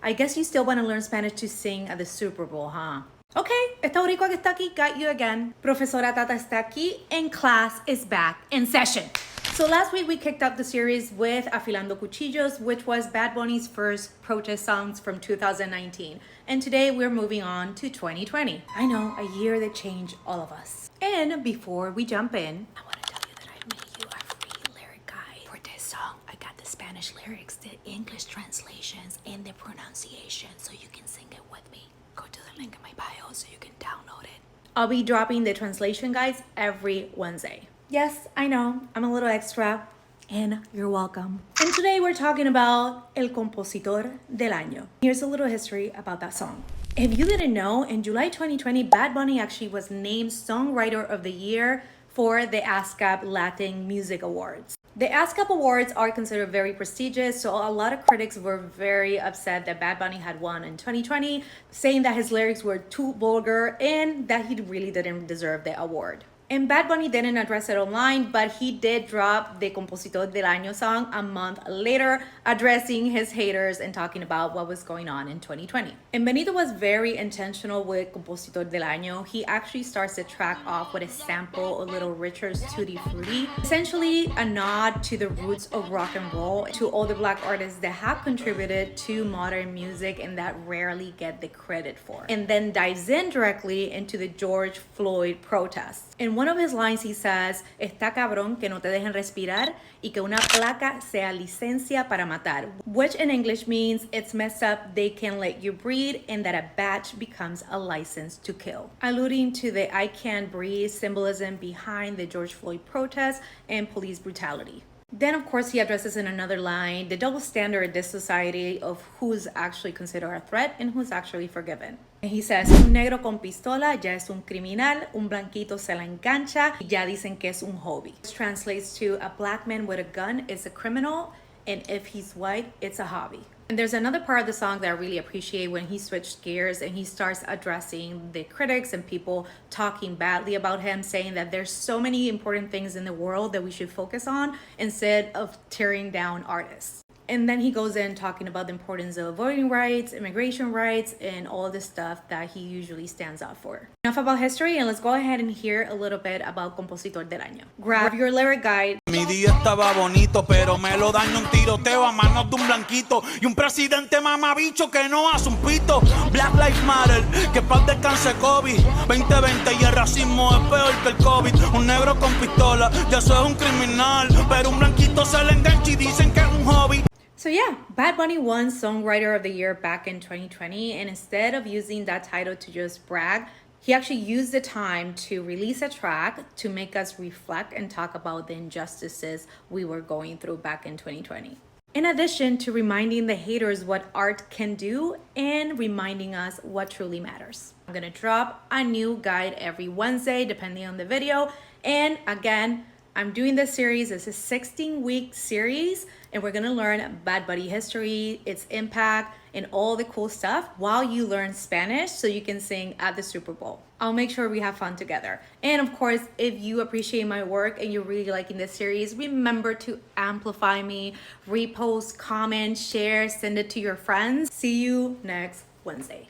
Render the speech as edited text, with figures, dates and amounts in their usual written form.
I guess you still want to learn Spanish to sing at the Super Bowl, huh? Okay, esta Boricua que está aquí got you again. Profesora Tata está aquí and class is back in session. So last week we kicked off the series with Afilando Cuchillos, which was Bad Bunny's first protest songs from 2019. And today we're moving on to 2020. I know, a year that changed all of us. And before we jump in, I want to tell you that I made you a free lyric guide for this song. I got the Spanish lyrics, the English translations, and the pronunciation so you can sing it with me. Go to the link in my bio so you can download it. I'll be dropping the translation guides every Wednesday. Yes, I know, I'm a little extra, and you're welcome. And today we're talking about El Compositor del Año. Here's a little history about that song. If you didn't know, in July 2020, Bad Bunny actually was named Songwriter of the Year for the ASCAP Latin Music Awards. The ASCAP Awards are considered very prestigious, so a lot of critics were very upset that Bad Bunny had won in 2020, saying that his lyrics were too vulgar and that he really didn't deserve the award. And Bad Bunny didn't address it online, but he did drop the Compositor del Año song a month later, addressing his haters and talking about what was going on in 2020. And Benito was very intentional with Compositor del Año. He actually starts the track off with a sample of Little Richard's Tutti Frutti, essentially a nod to the roots of rock and roll, to all the Black artists that have contributed to modern music and that rarely get the credit for. And then dives in directly into the George Floyd protests. In one of his lines, he says, "Está cabrón que no te dejen respirar y que una placa sea licencia para matar," which in English means it's messed up they can let you breathe and that a badge becomes a license to kill, alluding to the I can't breathe symbolism behind the George Floyd protests and police brutality. Then, of course, he addresses in another line the double standard in this society of who's actually considered a threat and who's actually forgiven. And he says, "Un negro con pistola ya es un criminal, un blanquito se la engancha y ya dicen que es un hobby." This translates to a black man with a gun is a criminal, and if he's white, it's a hobby. And there's another part of the song that I really appreciate when he switched gears and he starts addressing the critics and people talking badly about him, saying that there's so many important things in the world that we should focus on instead of tearing down artists. And then he goes in talking about the importance of voting rights, immigration rights, and all the stuff that he usually stands up for. Enough about history, and let's go ahead and hear a little bit about Compositor del Año. Grab your lyric guide. Mi día estaba bonito, pero me lo daña un tiroteo a manos de un blanquito y un presidente mamabicho que no hace un pito. Black Lives Matter, que paz descanse Kobe. 2020 y el racismo es peor que el COVID. Un negro con pistola, ya eso es un criminal, pero un blanquito se le engancha y dicen que es un hobby. So yeah, Bad Bunny won Songwriter of the Year back in 2020, and instead of using that title to just brag, he actually used the time to release a track to make us reflect and talk about the injustices we were going through back in 2020. In addition to reminding the haters what art can do and reminding us what truly matters. I'm gonna drop a new guide every Wednesday depending on the video, and again, I'm doing this series. It's a 16-week series, and we're gonna learn Bad Bunny history, its impact, and all the cool stuff while you learn Spanish so you can sing at the Super Bowl. I'll make sure we have fun together. And of course, if you appreciate my work and you're really liking this series, remember to amplify me, repost, comment, share, send it to your friends. See you next Wednesday.